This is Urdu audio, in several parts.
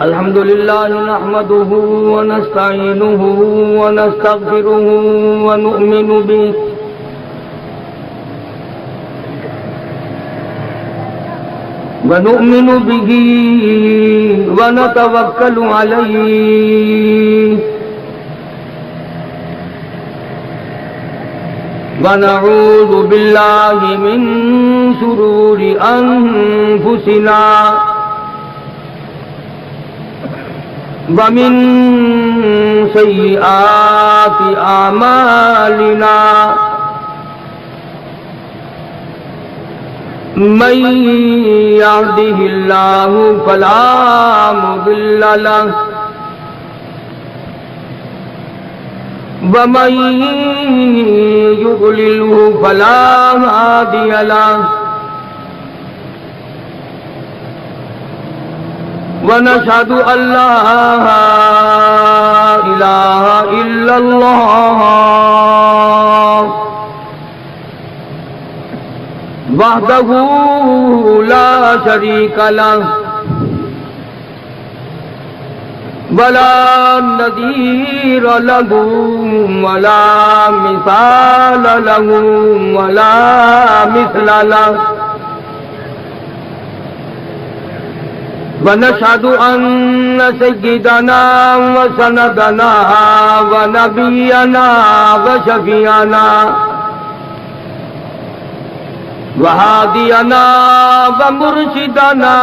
الحمد لله نحمده ونستعينه ونستغفره ونؤمن به ونتوكل عليه ونعوذ بالله من شرور أنفسنا ومن سيئات أعمالنا من يهده الله فلا مضل له ومن يضلله فلا هادي له ونشهد أن لا إله إلا الله وحده لا شريك له ولا نظير له ولا مثال له ولا مثل له ونشهد أن سيدنا وسندنا ونبينا وشفيعنا وهادينا ومرشدنا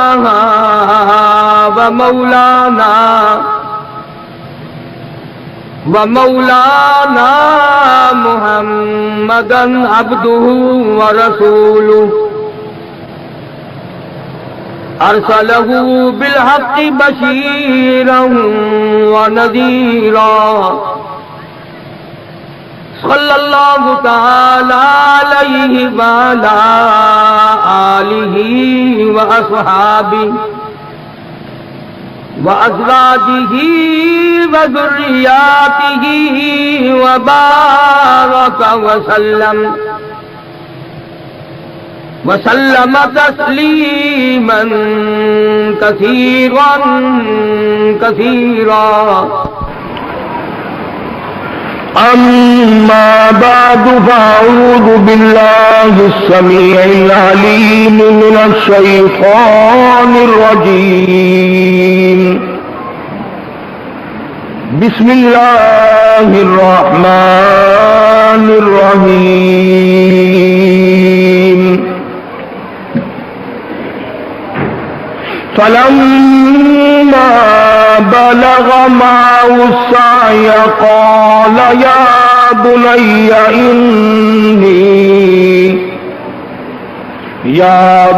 ومولانا محمدا عبده ورسوله أرسله بالحق بشيرا ونذيرا صلى الله تعالى عليه وعلى آله وأصحابه وأزواجه وذرياته وبارك وسلم تسليما كثيرا كثيرا. أما بعد فأعوذ بالله السميع العليم من الشيطان الرجيم. بسم الله الرحمن الرحيم. فلما بلغ معه السعي قال يا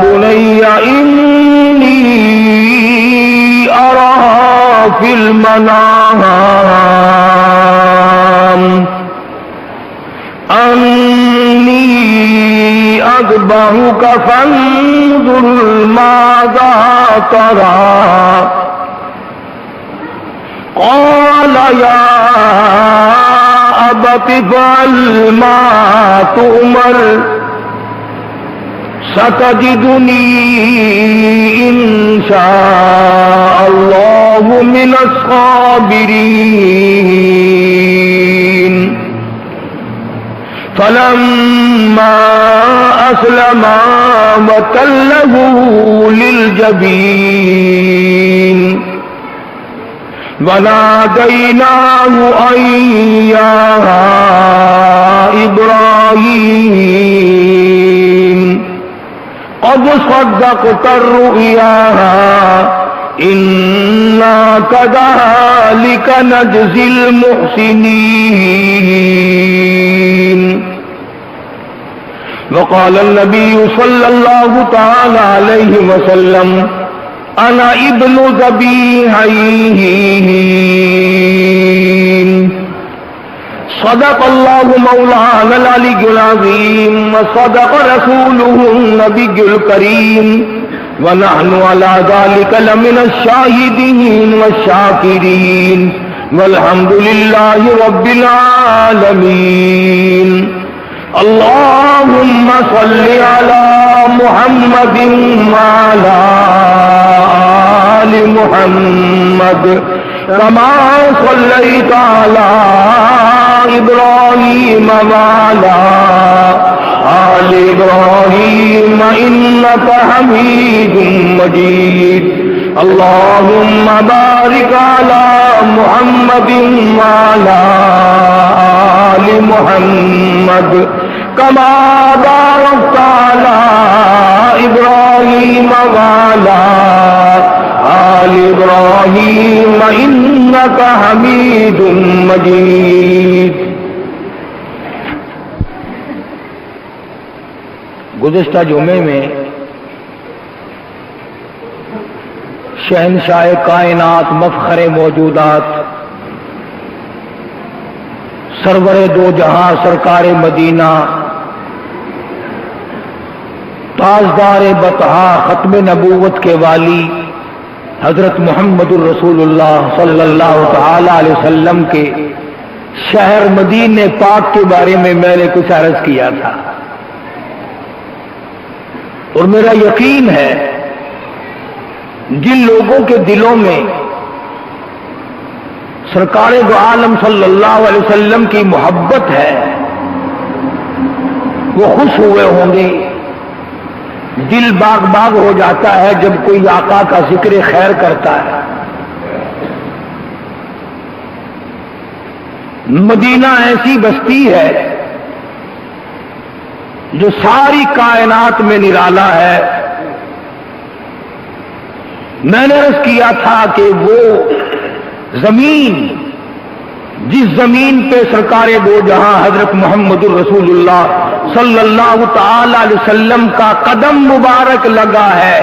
بني إني أرى في المنام أني أذبحك فانظر ماذا ترى. قال يا أبت افعل ما تؤمر ستجدني إن شاء الله من الصابرين. فلما أسلما وتله للجبين وناديناه أن يا إبراهيم قد صدقت الرؤيا إنا كذلك نجزي المحسنين. وقال النبي صلى الله تعالى عليه وسلم أنا ابن ذبيحين. صدق الله مولانا العلي العظيم وصدق رسوله النبي الكريم ونحن على ذلك لمن الشاهدين والشاكرين والحمد لله رب العالمين. اللهم صل على محمد وعلى آل محمد محمد كما صليت على إبراهيم وعلى آل إبراهيم إنك حميد مجيد اللهم بارك على محمد وعلى آل محمد كما باركت على إبراهيم وعلى آل إبراهيم إنك حميد مجيد. گزشتہ جمعے میں شہنشاہ کائنات مفخر موجودات سرور دو جہاں سرکار مدینہ تاجدار بطحا ختم نبوت کے والی حضرت محمد الرسول اللہ صلی اللہ تعالی علیہ وسلم کے شہر مدینہ پاک کے بارے میں نے کچھ عرض کیا تھا، اور میرا یقین ہے جن لوگوں کے دلوں میں سرکار دو عالم صلی اللہ علیہ وسلم کی محبت ہے وہ خوش ہوئے ہوں گے، دل باغ باغ ہو جاتا ہے جب کوئی آقا کا ذکر خیر کرتا ہے. مدینہ ایسی بستی ہے جو ساری کائنات میں نرالا ہے. میں نے عرض کیا تھا کہ وہ زمین جس زمین پہ سرکار دو جہاں حضرت محمد الرسول اللہ صلی اللہ تعالی علیہ وسلم کا قدم مبارک لگا ہے،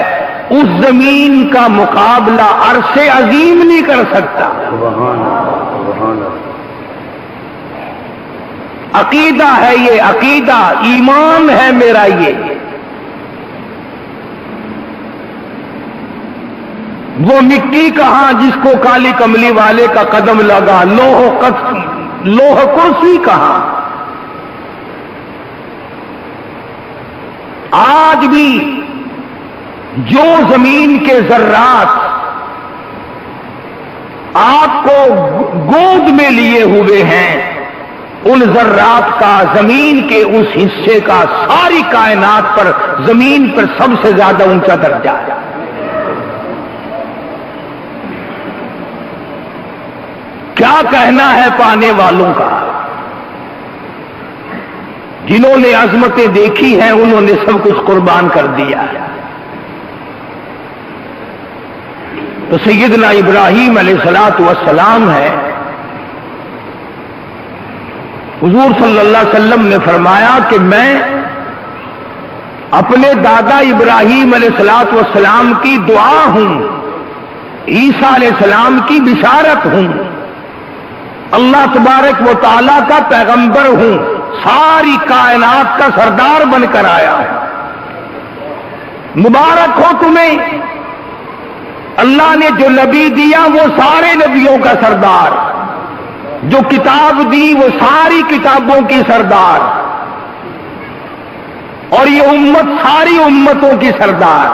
اس زمین کا مقابلہ عرش عظیم نہیں کر سکتا. عقیدہ ہے یہ، عقیدہ ایمان ہے میرا یہ. وہ مٹی کہاں جس کو کالی کملی والے کا قدم لگا، لوح کرسی کہاں. آج بھی جو زمین کے ذرات آپ کو گود میں لیے ہوئے ہیں، ان ذرات کا زمین کے اس حصے کا ساری کائنات پر، زمین پر سب سے زیادہ اونچا درجہ ہے. کیا کہنا ہے پانے والوں کا؟ جنہوں نے عظمتیں دیکھی ہیں انہوں نے سب کچھ قربان کر دیا ہے. تو سیدنا ابراہیم علیہ الصلوۃ والسلام ہے، حضور صلی اللہ علیہ وسلم نے فرمایا کہ میں اپنے دادا ابراہیم علیہ الصلوۃ والسلام کی دعا ہوں، عیسیٰ علیہ السلام کی بشارت ہوں، اللہ تبارک و تعالیٰ کا پیغمبر ہوں، ساری کائنات کا سردار بن کر آیا ہے. مبارک ہو تمہیں، اللہ نے جو نبی دیا وہ سارے نبیوں کا سردار، جو کتاب دی وہ ساری کتابوں کی سردار، اور یہ امت ساری امتوں کی سردار.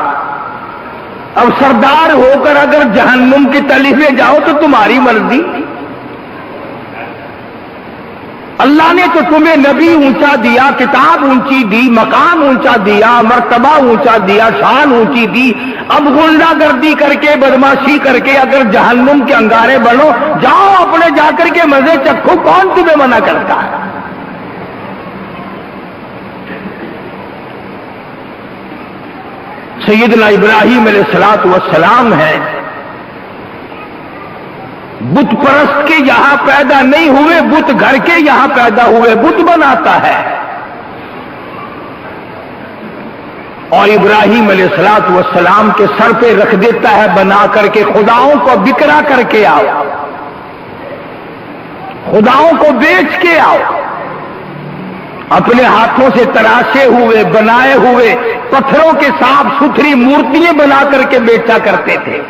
اب سردار ہو کر اگر جہنم کی تلی میں جاؤ تو تمہاری مرضی. اللہ نے تو تمہیں نبی اونچا دیا، کتاب اونچی دی، مقام اونچا دیا، مرتبہ اونچا دیا، شان اونچی دی. اب غنڈہ گردی کر کے بدماشی کر کے اگر جہنم کے انگارے بنو، جاؤ اپنے جا کر کے مزے چکھو، کون تمہیں منع کرتا ہے؟ سیدنا ابراہیم علیہ الصلوۃ والسلام ہے، بت پرست کے یہاں پیدا نہیں ہوئے، بت گھر کے یہاں پیدا ہوئے، بت بناتا ہے. اور ابراہیم علیہ الصلوۃ والسلام کے سر پہ رکھ دیتا ہے بنا کر کے، خداؤں کو بکرا کر کے آؤ، خداؤں کو بیچ کے آؤ. اپنے ہاتھوں سے تراشے ہوئے بنائے ہوئے پتھروں کے صاف ستھری مورتیاں بنا کر کے بیچا کرتے تھے.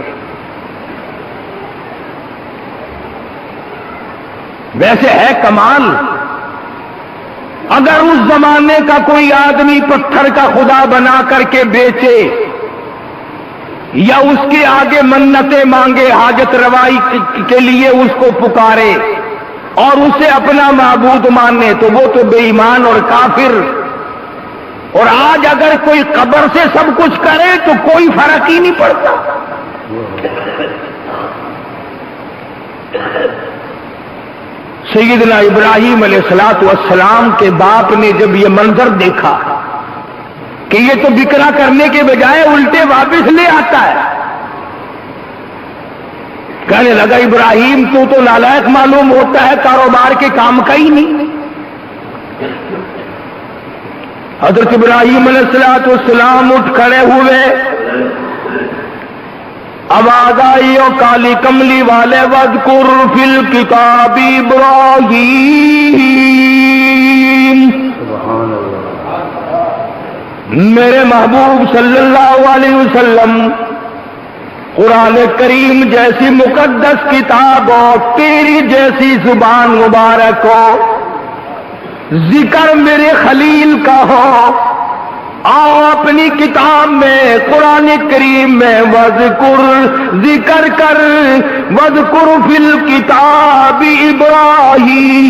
ویسے ہے کمال، اگر اس زمانے کا کوئی آدمی پتھر کا خدا بنا کر کے بیچے یا اس کے آگے منتیں مانگے، حاجت روائی کے لیے اس کو پکارے اور اسے اپنا معبود مانے تو وہ تو بے ایمان اور کافر۔ اور آج اگر کوئی قبر سے سب کچھ کرے تو کوئی فرق ہی نہیں پڑتا۔ سیدنا ابراہیم علیہ الصلوۃ والسلام کے باپ نے جب یہ منظر دیکھا کہ یہ تو بکرا کرنے کے بجائے الٹے واپس لے آتا ہے، کہنے لگا ابراہیم تو نالائق معلوم ہوتا ہے، کاروبار کے کام کا ہی نہیں۔ حضرت ابراہیم علیہ الصلوۃ والسلام اٹھ کھڑے ہوئے، آواز آئی او کالی کملی والے وذکر فی الکتاب ابراہیم، میرے محبوب صلی اللہ علیہ وسلم، قرآن کریم جیسی مقدس کتاب ہو، تیری جیسی زبان مبارک ہو، ذکر میرے خلیل کا ہو، آؤ اپنی کتاب میں قرآن کریم میں وذکر ذکر کر، وذکر فی الکتاب ابراہیم،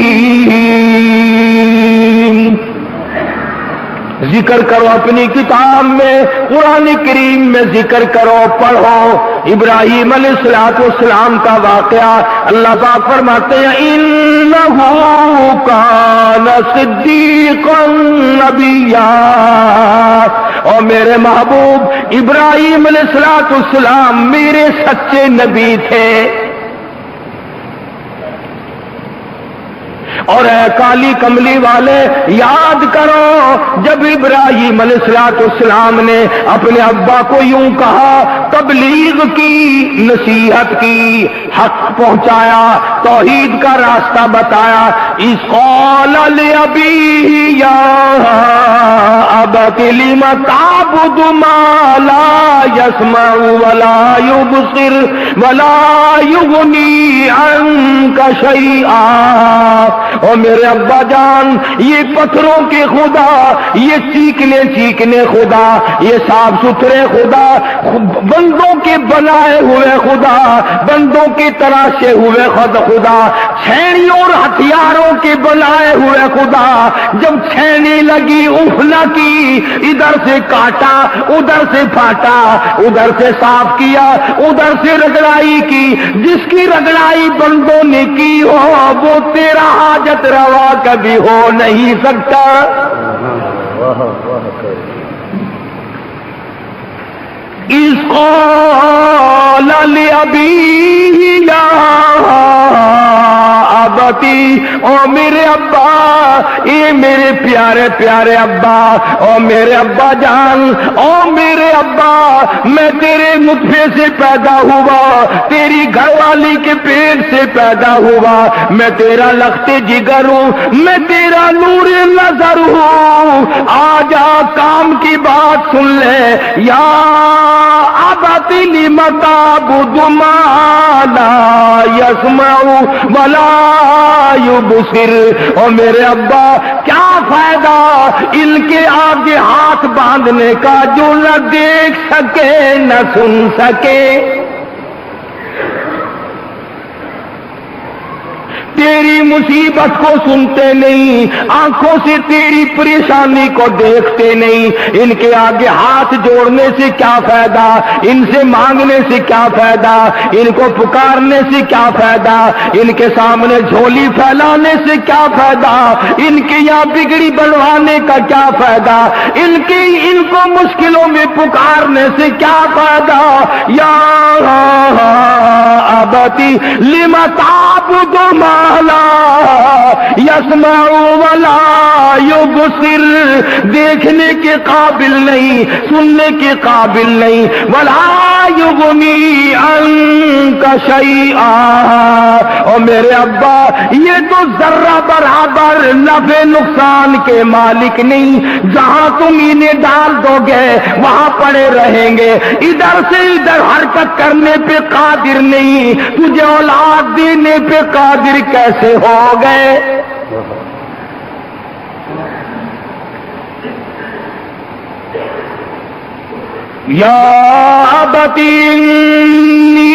ذکر کرو اپنی کتاب میں، قرآن کریم میں ذکر کرو، پڑھو ابراہیم علیہ الصلوۃ والسلام کا واقعہ۔ اللہ پاک فرماتے ہیں انہ کان صدیقا نبیا، اور میرے محبوب ابراہیم علیہ الصلوۃ والسلام میرے سچے نبی تھے۔ اور اے کالی کملی والے یاد کرو جب ابراہیم علیہ الصلوۃ والسلام نے اپنے ابا کو یوں کہا، تبلیغ کی، نصیحت کی، حق پہنچایا، توحید کا راستہ بتایا، اذ قال لأبیہ یا ابت لم تعبد ما لا يسمع ولا يبصر ولا يغنی عنک شیئا، اور میرے ابا جان یہ پتھروں کے خدا، یہ چیخنے خدا، یہ صاف ستھرے خدا، بندوں کے بنائے ہوئے خدا، بندوں کے تراشے ہوئے خدا، چھینیوں اور ہتھیاروں کے بنائے ہوئے خدا، جب چھینی لگی اف کی، ادھر سے کاٹا، ادھر سے پھاٹا، ادھر سے صاف کیا، ادھر سے رگڑائی کی، جس کی رگڑائی بندوں نے کی ہو وہ تیرا حاجت روا کبھی ہو نہیں سکتا۔ اذ قال لأبیہ یا ابتی، او میرے ابا، اے میرے پیارے پیارے ابا، او میرے ابا جان، او میرے ابا، میں تیرے نطفے سے پیدا ہوا، تیری گھر والی کے پیٹ سے پیدا ہوا، میں تیرا لخت جگر ہوں، میں تیرا نور نظر ہوں، آجا کام کی بات سن لے، یا ابت لم تعبد ما لا يسمع ولا یبصر، اور میرے ابا کیا فائدہ ان کے آگے ہاتھ باندھنے کا جو نہ دیکھ سکے نہ سن سکے، تیری مصیبت کو سنتے نہیں، آنکھوں سے تیری پریشانی کو دیکھتے نہیں، ان کے آگے ہاتھ جوڑنے سے کیا فائدہ، ان سے مانگنے سے کیا فائدہ، ان کو پکارنے سے کیا فائدہ، ان کے سامنے جھولی پھیلانے سے کیا فائدہ، ان کے یہاں بگڑی بنوانے کا کیا فائدہ، ان کو مشکلوں میں پکارنے سے کیا فائدہ، یا ابتی لم تعبد ما لا يسمع ولا يبصر، دیکھنے کے قابل نہیں، سننے کے قابل نہیں، ولا يغني عنك شيئا، اور میرے ابا یہ تو ذرہ برابر نفع نقصان کے مالک نہیں، جہاں تم انہیں ڈال دو گے وہاں پڑے رہیں گے، ادھر سے ادھر حرکت کرنے پہ قادر نہیں، تجھے اولاد دینے پہ قادر کیسے ہو گئے؟ یا ابتی انی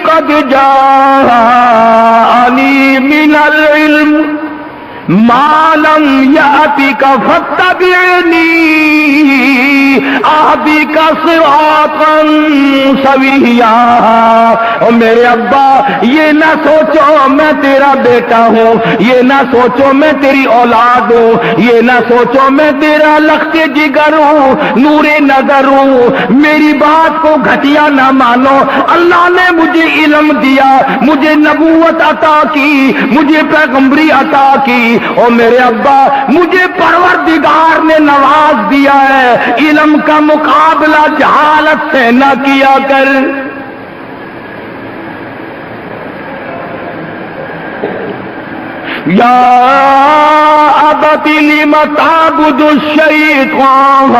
قد جاءنی من العلم ما لم یأتک فاتبعنی اہدک صراطا سویا۔ اور میرے ابا یہ نہ سوچو میں تیرا بیٹا ہوں، یہ نہ سوچو میں تیری اولاد ہوں، یہ نہ سوچو میں تیرا لخت جگر ہوں، نور نظر ہوں، میری بات کو گھٹیا نہ مانو۔ اللہ نے مجھے علم دیا، مجھے نبوت عطا کی، مجھے پیغمبری عطا کی، اور میرے ابا مجھے پروردگار نے نواز دیا ہے، علم کا مقابلہ جہالت سے نہ کیا کر۔ یا ابت لم تعبد الشیطان،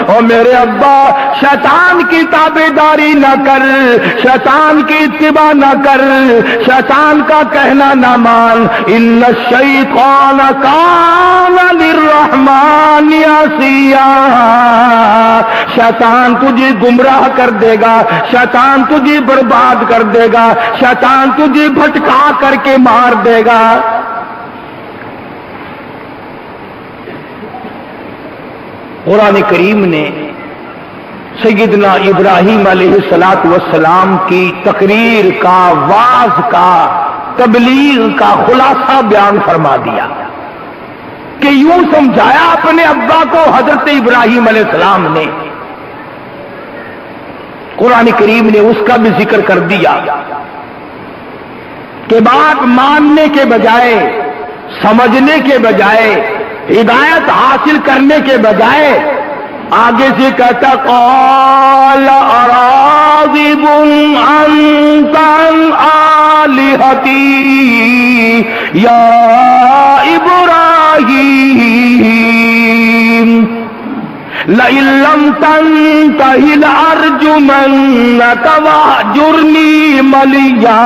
اور میرے ابا شیطان کی تابعداری نہ کر، شیطان کی اتباع نہ کر، شیطان کا کہنا نہ مان۔ ان الشیطان کان للرحمن عصیا، شیطان تجھے گمراہ کر دے گا، شیطان تجھے برباد کر دے گا، شیطان تجھے بھٹکا کر کے مار دے گا۔ قرآن کریم نے سیدنا ابراہیم علیہ السلام کی تقریر کا، واعظ کا، تبلیغ کا خلاصہ بیان فرما دیا کہ یوں سمجھایا اپنے ابا کو حضرت ابراہیم علیہ السلام نے۔ قرآن کریم نے اس کا بھی ذکر کر دیا کہ بات ماننے کے بجائے، سمجھنے کے بجائے، ہدایت حاصل کرنے کے بجائے آگے سے کہتا قال اراغب انت عن آلہتی یا ابراہیم لئن لم تنتہ لأرجمنک واہجرنی ملیا۔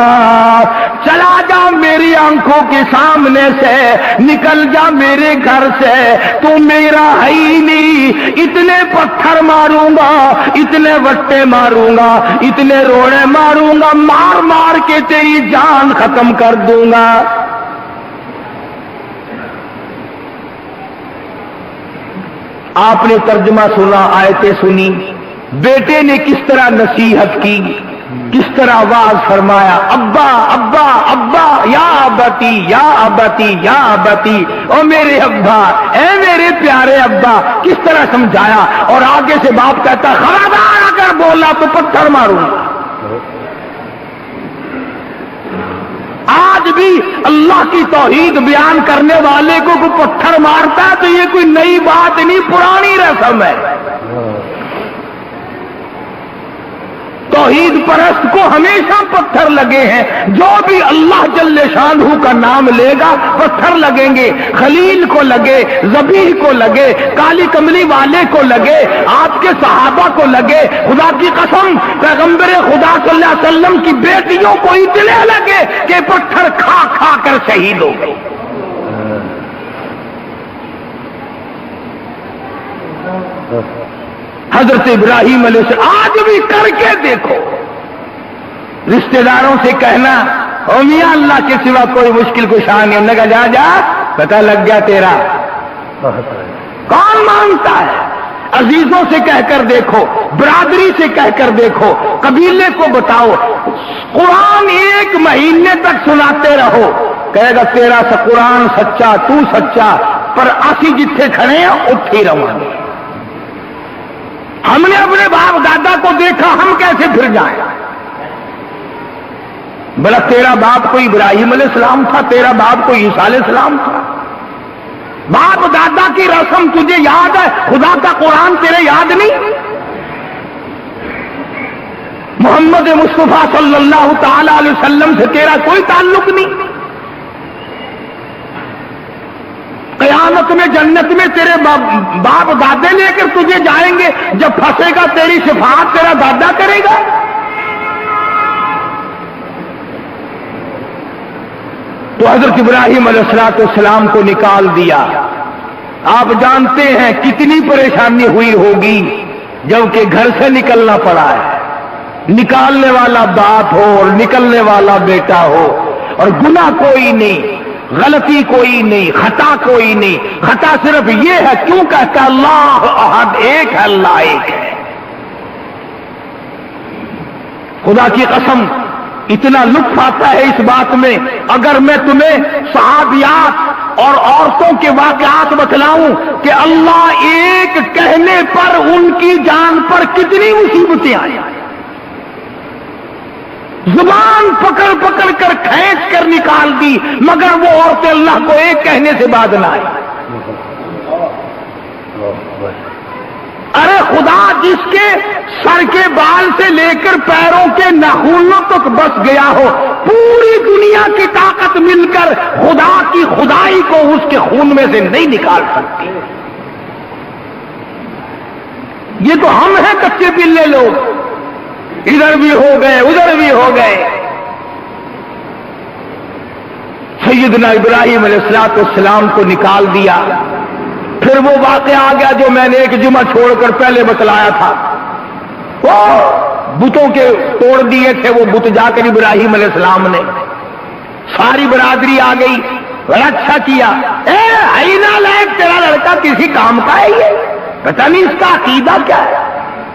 چلا جا میری آنکھوں کے سامنے سے، نکل جا میرے گھر سے، تو میرا ہے ہی نہیں۔ اتنے پتھر ماروں گا، اتنے وٹے ماروں گا، اتنے روڑے ماروں گا، مار مار کے تیری جان ختم کر دوں گا۔ آپ نے ترجمہ سنا، آیتیں سنی، بیٹے نے کس طرح نصیحت کی، کس طرح واعظ فرمایا، ابا ابا ابا یا ابتی یا ابتی یا ابتی، او میرے ابا، اے میرے پیارے ابا، کس طرح سمجھایا۔ اور آگے سے باپ کہتا خبردار اگر بولا تو پتھر ماروں گا۔ آج بھی اللہ کی توحید بیان کرنے والے کو کوئی پتھر مارتا ہے تو یہ کوئی نئی بات نہیں، پرانی رسم ہے۔ توحید پرست کو ہمیشہ پتھر لگے ہیں، جو بھی اللہ جل شانہ کا نام لے گا پتھر لگیں گے، خلیل کو لگے، ذبیح کو لگے، کالی کملی والے کو لگے، آپ کے صحابہ کو لگے، خدا کی قسم پیغمبر خدا صلی اللہ علیہ وسلم کی بیٹیوں کو اتنے لگے کہ پتھر کھا کھا کر شہید ہو گئے۔ حضرت ابراہیم علیہ السلام آج بھی کر کے دیکھو، رشتہ داروں سے کہنا او میاں اللہ کے سوا کوئی مشکل کشا نہیں، انہوں نے کہا جا جا پتہ لگ گیا تیرا، کون مانتا ہے؟ عزیزوں سے کہہ کر دیکھو، برادری سے کہہ کر دیکھو، قبیلے کو بتاؤ، قرآن ایک مہینے تک سناتے رہو، کہے گا تیرا قرآن سچا، تو سچا، پر اسی جتھے کھڑے ہیں اٹھی رہے۔ ہم نے اپنے باپ دادا کو دیکھا، ہم کیسے پھر جائیں؟ بلا تیرا باپ کوئی ابراہیم علیہ السلام تھا، تیرا باپ کوئی عیسیٰ علیہ السلام تھا؟ باپ دادا کی رسم تجھے یاد ہے، خدا کا قرآن تیرے یاد نہیں؟ محمد مصطفیٰ صلی اللہ تعالی علیہ وسلم سے تیرا کوئی تعلق نہیں؟ قیامت میں جنت میں تیرے باپ دادے لے کر تجھے جائیں گے، جب پھنسے گا تیری شفاعت تیرا دادا کرے گا؟ تو حضرت ابراہیم علیہ السلام کو نکال دیا، آپ جانتے ہیں کتنی پریشانی ہوئی ہوگی جبکہ گھر سے نکلنا پڑا ہے، نکالنے والا باپ ہو اور نکلنے والا بیٹا ہو، اور گناہ کوئی نہیں، غلطی کوئی نہیں، خطا کوئی نہیں، خطا صرف یہ ہے کیوں کہتا اللہ احد ایک ہے، اللہ ایک ہے۔ خدا کی قسم اتنا لطف آتا ہے اس بات میں، اگر میں تمہیں صحابیات اور عورتوں کے واقعات بتلاؤں کہ اللہ ایک کہنے پر ان کی جان پر کتنی مصیبتیں آئی، زبان پکڑ پکڑ کر کھینچ کر نکال دی، مگر وہ عورتیں اللہ کو ایک کہنے سے باز نہ آئی۔ ارے خدا جس کے سر کے بال سے لے کر پیروں کے ناخنوں تک بس گیا ہو، پوری دنیا کی طاقت مل کر خدا کی خدائی کو اس کے خون میں سے نہیں نکال سکتی۔ یہ تو ہم ہیں کچے پلے لوگ، ادھر بھی ہو گئے ادھر بھی ہو گئے۔ سیدنا ابراہیم علیہ السلام کو نکال دیا، پھر وہ واقعہ آ گیا جو میں نے ایک جمعہ چھوڑ کر پہلے بتلایا تھا، وہ بتوں کے توڑ دیے تھے، وہ بت جا کر ابراہیم علیہ السلام نے، ساری برادری آ گئی، بڑا اچھا کیا، اے اینا لائق تیرا لڑکا کسی کام کا ہے، یہ پتہ نہیں اس کا عقیدہ کیا ہے،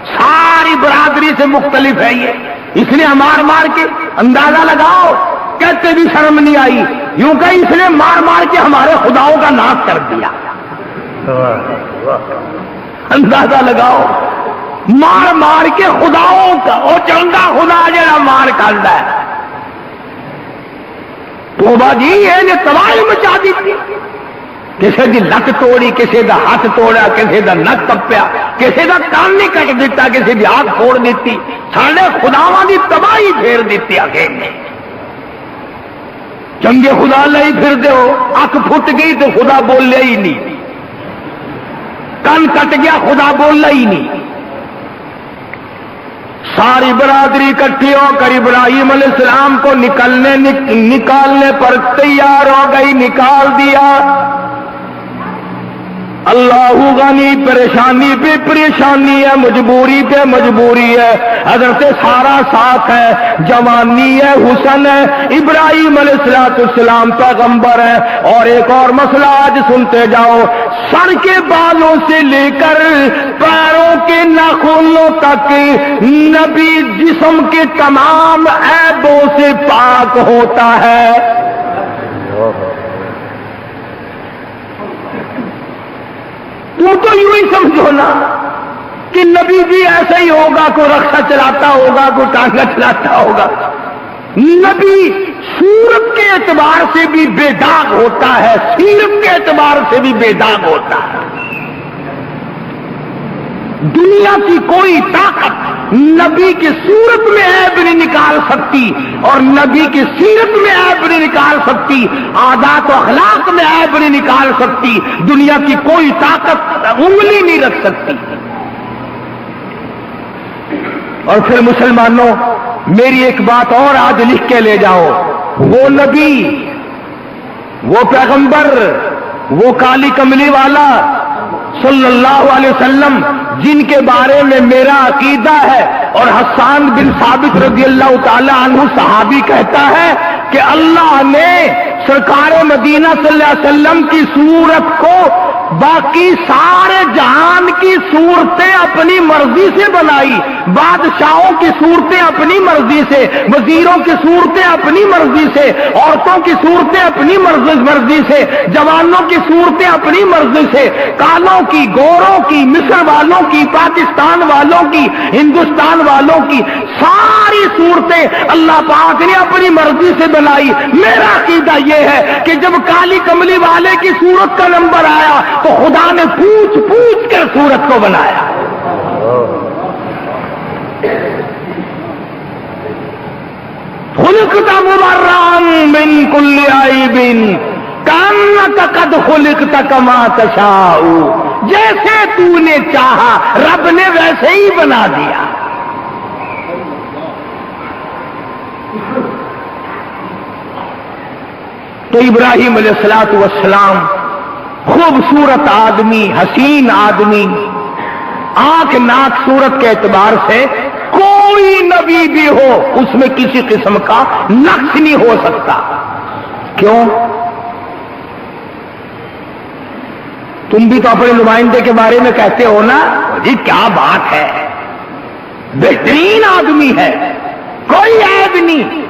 ساری برادری سے مختلف ہے یہ، اس نے مار مار کے اندازہ لگاؤ، کہتے بھی شرم نہیں آئی، یوں کہ اس نے مار مار کے ہمارے خداؤں کا ناش کر دیا، اندازہ لگاؤ، مار مار کے خداؤں کا، وہ چنگا خدا جڑا مار کرتا ہے، توبہ جی یہ نے تباہی مچا دی تھی، کسی دی لت توڑی، کسی دا ہاتھ توڑا، کسی دا نک کپیا، کسی دا کان نہیں کٹ دیتا، کسی دی آنکھ پھوڑ دیتی، سارے خداواں دی تباہی پھیر دیتی آگے نے۔ چنگے خدا لے پھر دے ہو، اکھ پھٹ گئی تو خدا بولیا ہی نہیں، کان کٹ گیا خدا بولنا ہی نہیں۔ ساری برادری اکٹھی ہو کر ابراہیم علیہ السلام کو نکالنے پر تیار ہو گئی، نکال دیا۔ اللہ غنی، پریشانی پہ پریشانی ہے، مجبوری پہ مجبوری ہے، حضرت سارا ساتھ ہے، جوانی ہے، حسن ہے، ابراہیم علیہ السلام پیغمبر ہے۔ اور ایک اور مسئلہ آج سنتے جاؤ، سر کے بالوں سے لے کر پیروں کے ناخنوں تک نبی جسم کے تمام عیبوں سے پاک ہوتا ہے۔ تم تو یوں ہی سمجھو نا کہ نبی بھی ایسا ہی ہوگا، کوئی رکشہ چلاتا ہوگا، کوئی ٹانگا چلاتا ہوگا۔ نبی صورت کے اعتبار سے بھی بے داغ ہوتا ہے، سیرت کے اعتبار سے بھی بے داغ ہوتا ہے۔ دنیا کی کوئی طاقت نبی کی صورت میں عیب نہیں نکال سکتی، اور نبی کی سیرت میں عیب نہیں نکال سکتی، عادات و اخلاق میں عیب نہیں نکال سکتی، دنیا کی کوئی طاقت انگلی نہیں رکھ سکتی۔ اور پھر مسلمانوں میری ایک بات اور آج لکھ کے لے جاؤ، وہ نبی، وہ پیغمبر، وہ کالی کملی والا صلی اللہ علیہ وسلم جن کے بارے میں میرا عقیدہ ہے، اور حسان بن ثابت رضی اللہ تعالی عنہ صحابی کہتا ہے کہ اللہ نے سرکار مدینہ صلی اللہ علیہ وسلم کی صورت کو باقی سارے جہان کی صورتیں اپنی مرضی سے بنائی، بادشاہوں کی صورتیں اپنی مرضی سے، وزیروں کی صورتیں اپنی مرضی سے، عورتوں کی صورتیں اپنی مرضی سے، جوانوں کی صورتیں اپنی مرضی سے، کالوں کی، گوروں کی، مصر والوں کی، پاکستان والوں کی، ہندوستان والوں کی، ساری صورتیں اللہ پاک نے اپنی مرضی سے بنائی۔ میرا عقیدہ یہ ہے کہ جب کالی کملی والے کی صورت کا نمبر آیا تو خدا نے پوچھ پوچھ کر صورت کو بنایا۔ خلقت مبرأ من کل عیب کأنک قد خلقت کما تشاء، جیسے تو نے چاہا رب نے ویسے ہی بنا دیا۔ تو ابراہیم علیہ السلام خوبصورت آدمی، حسین آدمی، آنکھ ناک صورت کے اعتبار سے کوئی نبی بھی ہو اس میں کسی قسم کا نقص نہیں ہو سکتا۔ کیوں؟ تم بھی تو اپنے نمائندے کے بارے میں کہتے ہو نا، جی کیا بات ہے، بہترین آدمی ہے، کوئی عیب نہیں۔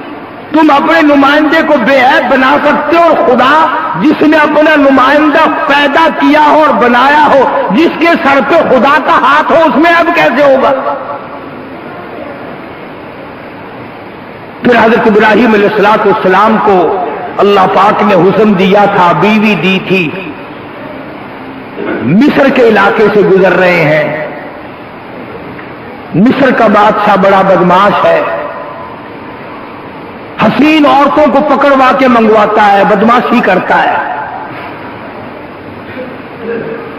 تم اپنے نمائندے کو بے عیب بنا سکتے ہو، اور خدا جس نے اپنا نمائندہ پیدا کیا ہو اور بنایا ہو، جس کے سر پہ خدا کا ہاتھ ہو، اس میں عیب کیسے ہوگا؟ پھر حضرت ابراہیم علیہ السلام کو اللہ پاک نے حسن دیا تھا، بیوی دی تھی، مصر کے علاقے سے گزر رہے ہیں۔ مصر کا بادشاہ بڑا بدماش ہے، حسین عورتوں کو پکڑوا کے منگواتا ہے، بدماشی کرتا ہے۔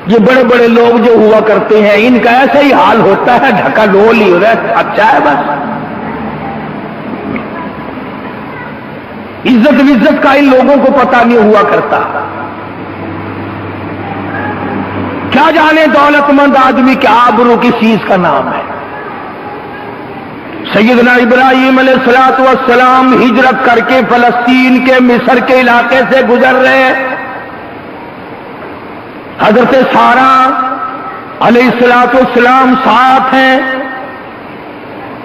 یہ بڑے بڑے لوگ جو ہوا کرتے ہیں ان کا ایسا ہی حال ہوتا ہے، ڈھکا ڈول ہی ہو رہا ہے، اچھا ہے بس۔ عزت کا ان لوگوں کو پتہ نہیں ہوا کرتا، کیا جانے دولت مند آدمی کے آبرو کس چیز کا نام ہے۔ سیدنا ابراہیم علیہ السلام ہجرت کر کے فلسطین کے مصر کے علاقے سے گزر رہے، حضرت سارہ علیہ السلام ساتھ ہیں،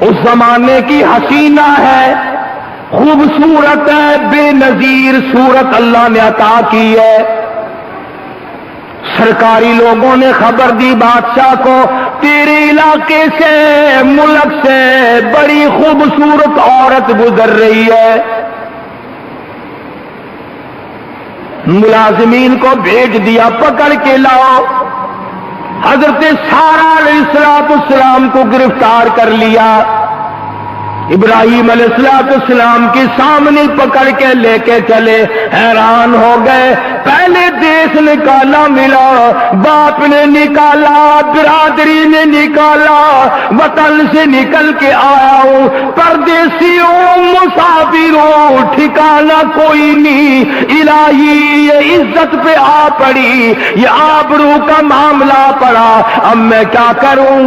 اس زمانے کی حسینہ ہے، خوبصورت ہے، بے نظیر صورت اللہ نے عطا کی ہے۔ سرکاری لوگوں نے خبر دی بادشاہ کو، تیرے علاقے سے، ملک سے بڑی خوبصورت عورت گزر رہی ہے، ملازمین کو بھیج دیا، پکڑ کے لاؤ۔ حضرت سارہ علیہ السلام کو گرفتار کر لیا، ابراہیم علیہ السلام کے سامنے پکڑ کے لے کے چلے، حیران ہو گئے، پہلے دیش نکالا ملا، باپ نے نکالا، برادری نے نکالا، وطن سے نکل کے آیا ہوں، پردیسیوں مسافروں، ٹھکانا کوئی نہیں، الہی یہ عزت پہ آ پڑی، یہ آبرو کا معاملہ پڑا، اب میں کیا کروں؟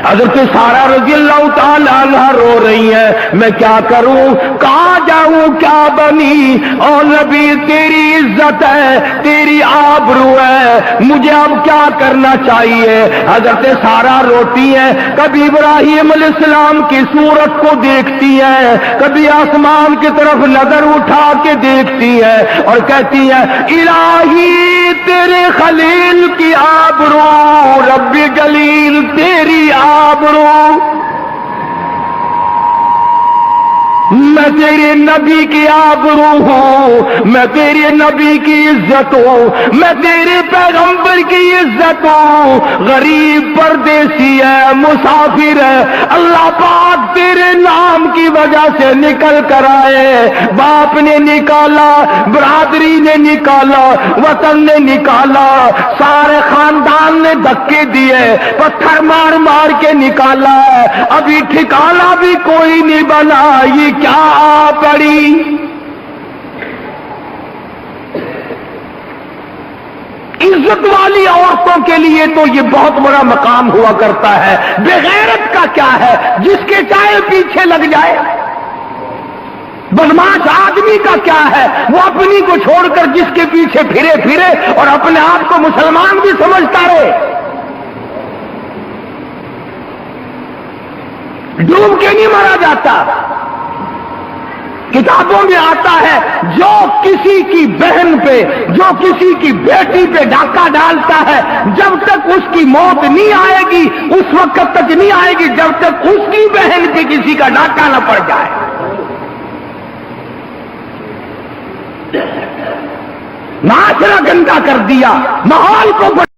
حضرت سارہ رضی اللہ تعالی عنہ رو رہی ہے، میں کیا کروں، کہاں جاؤں، کیا بنی، اور نبی تیری عزت ہے، تیری آبرو ہے، مجھے اب کیا کرنا چاہیے؟ حضرت سارہ روتی ہے، کبھی ابراہیم علیہ السلام کی صورت کو دیکھتی ہے، کبھی آسمان کی طرف نظر اٹھا کے دیکھتی ہے اور کہتی ہے، الہی تیرے خلیل کی آبرو، رب جلیل تیری آبرو، میں تیرے نبی کی آبرو ہوں، میں تیرے نبی کی عزت ہوں، میں تیرے پیغمبر کی عزت ہوں، غریب پردیسی ہے، مسافر ہے، اللہ پاک تیرے نام کی وجہ سے نکل کر آئے، باپ نے نکالا، برادری نے نکالا، وطن نے نکالا، سارے خاندان نے دھکے دیے، پتھر مار مار کے نکالا ہے، ابھی ٹھکانا بھی کوئی نہیں بنا، یہ کیا آ پڑی؟ عزت والی عورتوں کے لیے تو یہ بہت بڑا مقام ہوا کرتا ہے، بغیرت کا کیا ہے جس کے چاہے پیچھے لگ جائے؟ بدماش آدمی کا کیا ہے وہ اپنی کو چھوڑ کر جس کے پیچھے پھرے اور اپنے آپ کو مسلمان بھی سمجھتا رہے؟ ڈوب کے نہیں مارا جاتا۔ کتابوں میں آتا ہے جو کسی کی بہن پہ، جو کسی کی بیٹی پہ ڈاکہ ڈالتا ہے، جب تک اس کی موت نہیں آئے گی، اس وقت تک نہیں آئے گی جب تک اس کی بہن پہ کسی کا ڈاکہ نہ پڑ جائے۔ معاشرہ گندا کر دیا، ماحول کو